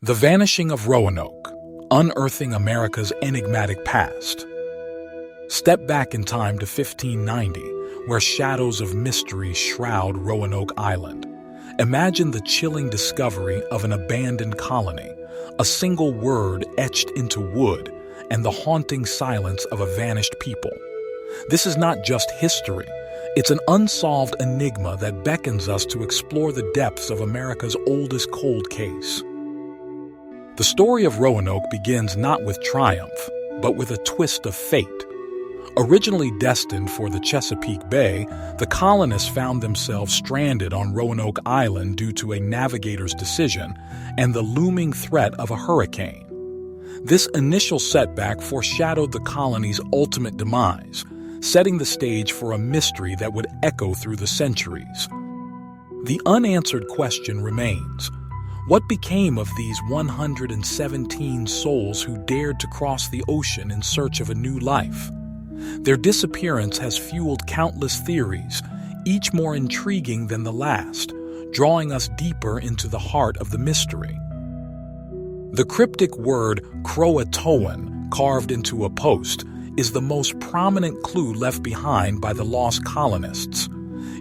The Vanishing of Roanoke, Unearthing America's Enigmatic Past. Step back in time to 1590, where shadows of mystery shroud Roanoke Island. Imagine the chilling discovery of an abandoned colony, a single word etched into wood, and the haunting silence of a vanished people. This is not just history. It's an unsolved enigma that beckons us to explore the depths of America's oldest cold case. The story of Roanoke begins not with triumph, but with a twist of fate. Originally destined for the Chesapeake Bay, the colonists found themselves stranded on Roanoke Island due to a navigator's decision and the looming threat of a hurricane. This initial setback foreshadowed the colony's ultimate demise, setting the stage for a mystery that would echo through the centuries. The unanswered question remains: what became of these 117 souls who dared to cross the ocean in search of a new life? Their disappearance has fueled countless theories, each more intriguing than the last, drawing us deeper into the heart of the mystery. The cryptic word Croatoan, carved into a post, is the most prominent clue left behind by the lost colonists.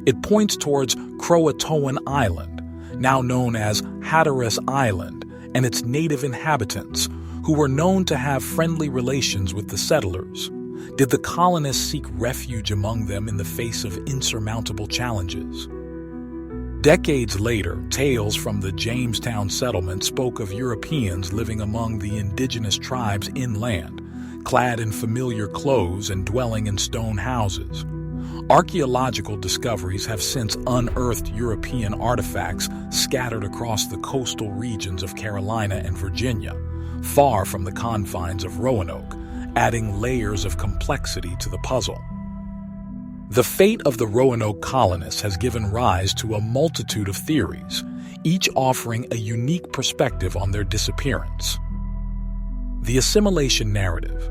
It points towards Croatoan Island, now known as Hatteras Island, and its native inhabitants, who were known to have friendly relations with the settlers. Did the colonists seek refuge among them in the face of insurmountable challenges? Decades later, tales from the Jamestown settlement spoke of Europeans living among the indigenous tribes inland, clad in familiar clothes and dwelling in stone houses. Archaeological discoveries have since unearthed European artifacts scattered across the coastal regions of Carolina and Virginia, far from the confines of Roanoke, adding layers of complexity to the puzzle. The fate of the Roanoke colonists has given rise to a multitude of theories, each offering a unique perspective on their disappearance. The assimilation narrative.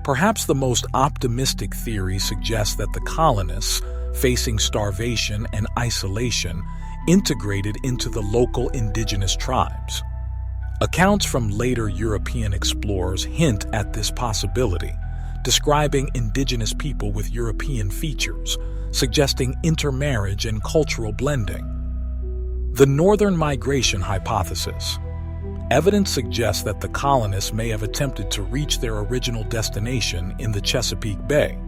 Perhaps the most optimistic theory suggests that the colonists, facing starvation and isolation, integrated into the local indigenous tribes. Accounts from later European explorers hint at this possibility, describing indigenous people with European features, suggesting intermarriage and cultural blending. The Northern Migration Hypothesis. Evidence suggests that the colonists may have attempted to reach their original destination in the Chesapeake Bay.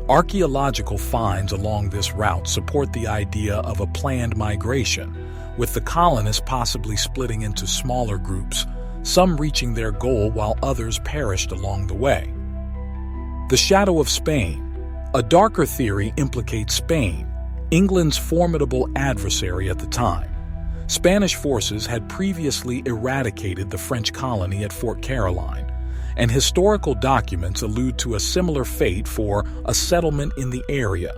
Archaeological finds along this route support the idea of a planned migration, with the colonists possibly splitting into smaller groups, some reaching their goal while others perished along the way. The Shadow of Spain. A darker theory implicates Spain, England's formidable adversary at the time. Spanish forces had previously eradicated the French colony at Fort Caroline, and historical documents allude to a similar fate for a settlement in the area.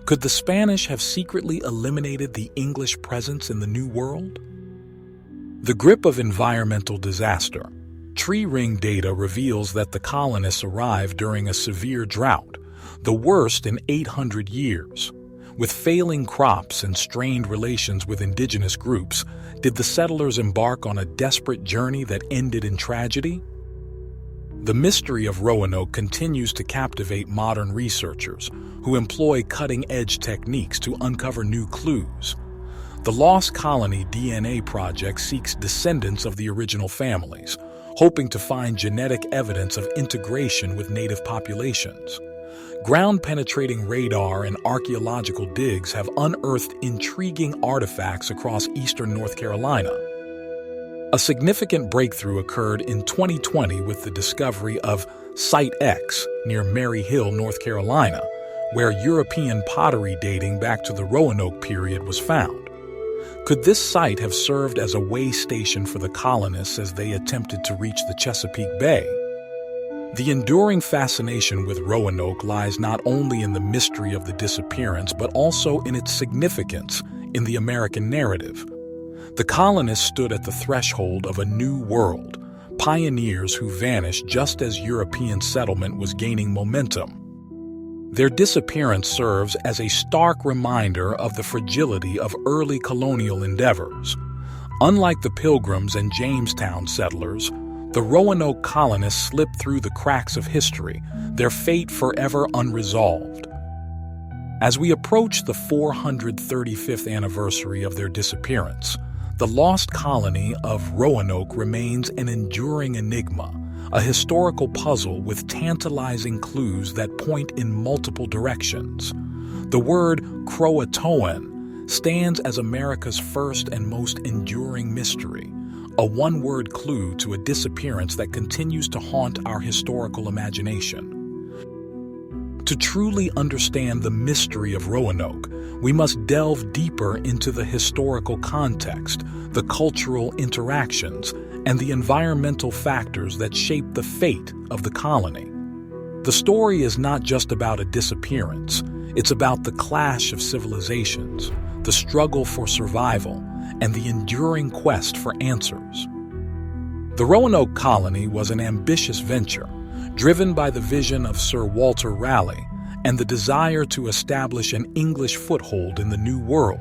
Could the Spanish have secretly eliminated the English presence in the New World? The grip of environmental disaster. Tree ring data reveals that the colonists arrived during a severe drought, the worst in 800 years. With failing crops and strained relations with indigenous groups, did the settlers embark on a desperate journey that ended in tragedy? The mystery of Roanoke continues to captivate modern researchers who employ cutting-edge techniques to uncover new clues. The Lost Colony DNA Project seeks descendants of the original families, hoping to find genetic evidence of integration with native populations. Ground-penetrating radar and archaeological digs have unearthed intriguing artifacts across eastern North Carolina. A significant breakthrough occurred in 2020 with the discovery of Site X near Mary Hill, North Carolina, where European pottery dating back to the Roanoke period was found. Could this site have served as a way station for the colonists as they attempted to reach the Chesapeake Bay? The enduring fascination with Roanoke lies not only in the mystery of the disappearance, but also in its significance in the American narrative. The colonists stood at the threshold of a new world, pioneers who vanished just as European settlement was gaining momentum. Their disappearance serves as a stark reminder of the fragility of early colonial endeavors, Unlike the Pilgrims and Jamestown settlers, the Roanoke colonists slipped through the cracks of history, their fate forever unresolved. As we approach the 435th anniversary of their disappearance, the lost colony of Roanoke remains an enduring enigma, a historical puzzle with tantalizing clues that point in multiple directions. The word Croatoan stands as America's first and most enduring mystery, a one-word clue to a disappearance that continues to haunt our historical imagination. To truly understand the mystery of Roanoke, we must delve deeper into the historical context, the cultural interactions, and the environmental factors that shape the fate of the colony. The story is not just about a disappearance, it's about the clash of civilizations, the struggle for survival, and the enduring quest for answers. The Roanoke colony was an ambitious venture, driven by the vision of Sir Walter Raleigh and the desire to establish an English foothold in the New World.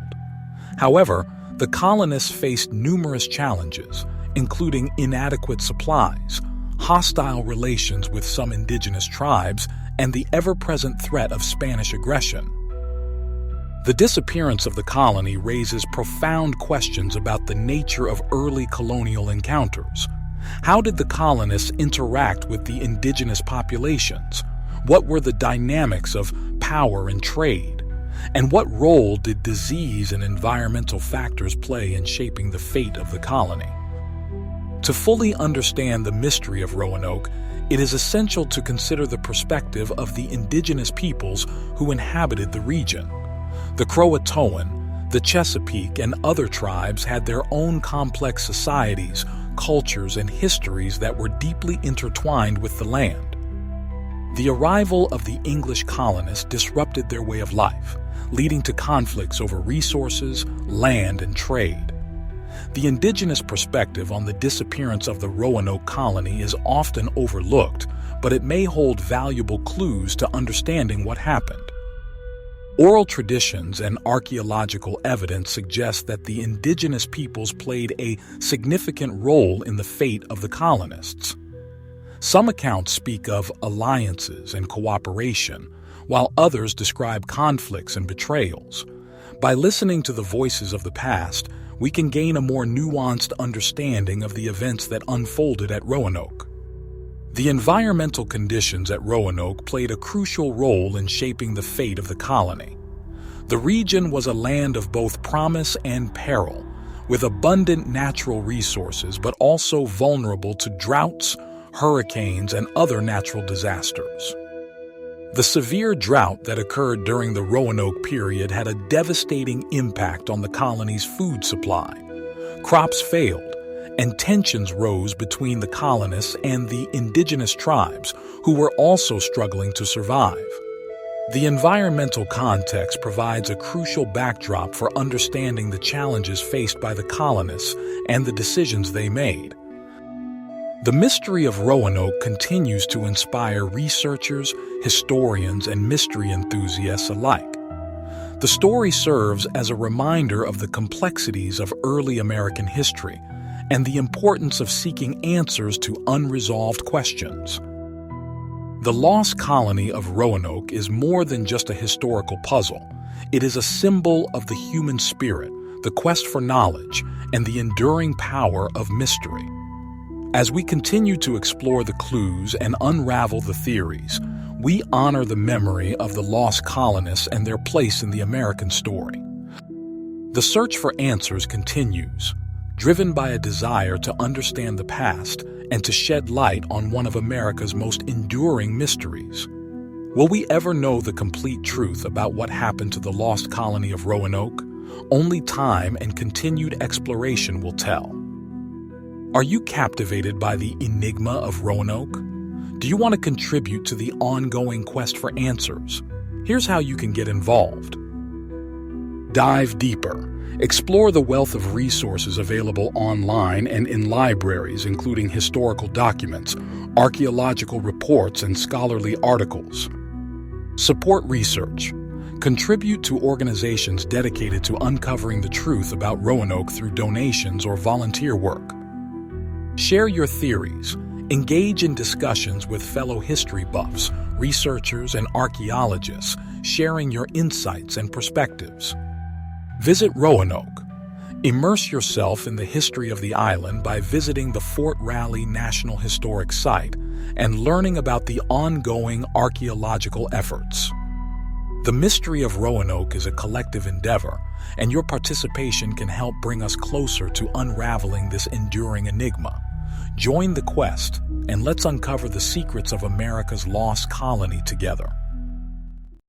However, the colonists faced numerous challenges, including inadequate supplies, hostile relations with some indigenous tribes, and the ever-present threat of Spanish aggression. The disappearance of the colony raises profound questions about the nature of early colonial encounters. How did the colonists interact with the indigenous populations? What were the dynamics of power and trade? And what role did disease and environmental factors play in shaping the fate of the colony? To fully understand the mystery of Roanoke, it is essential to consider the perspective of the indigenous peoples who inhabited the region. The Croatoan, the Chesapeake, and other tribes had their own complex societies, cultures, and histories that were deeply intertwined with the land. The arrival of the English colonists disrupted their way of life, leading to conflicts over resources, land, and trade. The indigenous perspective on the disappearance of the Roanoke colony is often overlooked, but it may hold valuable clues to understanding what happened. Oral traditions and archaeological evidence suggest that the indigenous peoples played a significant role in the fate of the colonists. Some accounts speak of alliances and cooperation, while others describe conflicts and betrayals. By listening to the voices of the past, we can gain a more nuanced understanding of the events that unfolded at Roanoke. The environmental conditions at Roanoke played a crucial role in shaping the fate of the colony. The region was a land of both promise and peril, with abundant natural resources but also vulnerable to droughts, hurricanes, and other natural disasters. The severe drought that occurred during the Roanoke period had a devastating impact on the colony's food supply. Crops failed, and tensions rose between the colonists and the indigenous tribes, who were also struggling to survive. The environmental context provides a crucial backdrop for understanding the challenges faced by the colonists and the decisions they made. The mystery of Roanoke continues to inspire researchers, historians, and mystery enthusiasts alike. The story serves as a reminder of the complexities of early American history and the importance of seeking answers to unresolved questions. The lost colony of Roanoke is more than just a historical puzzle. It is a symbol of the human spirit, the quest for knowledge, and the enduring power of mystery. As we continue to explore the clues and unravel the theories, we honor the memory of the lost colonists and their place in the American story. The search for answers continues, driven by a desire to understand the past and to shed light on one of America's most enduring mysteries. Will we ever know the complete truth about what happened to the lost colony of Roanoke? Only time and continued exploration will tell. Are you captivated by the enigma of Roanoke? Do you want to contribute to the ongoing quest for answers? Here's how you can get involved. Dive deeper. Explore the wealth of resources available online and in libraries, including historical documents, archaeological reports, and scholarly articles. Support research. Contribute to organizations dedicated to uncovering the truth about Roanoke through donations or volunteer work. Share your theories. Engage in discussions with fellow history buffs, researchers, and archaeologists, sharing your insights and perspectives. Visit Roanoke. Immerse yourself in the history of the island by visiting the Fort Raleigh National Historic Site and learning about the ongoing archaeological efforts. The mystery of Roanoke is a collective endeavor, and your participation can help bring us closer to unraveling this enduring enigma. Join the quest, and let's uncover the secrets of America's lost colony together.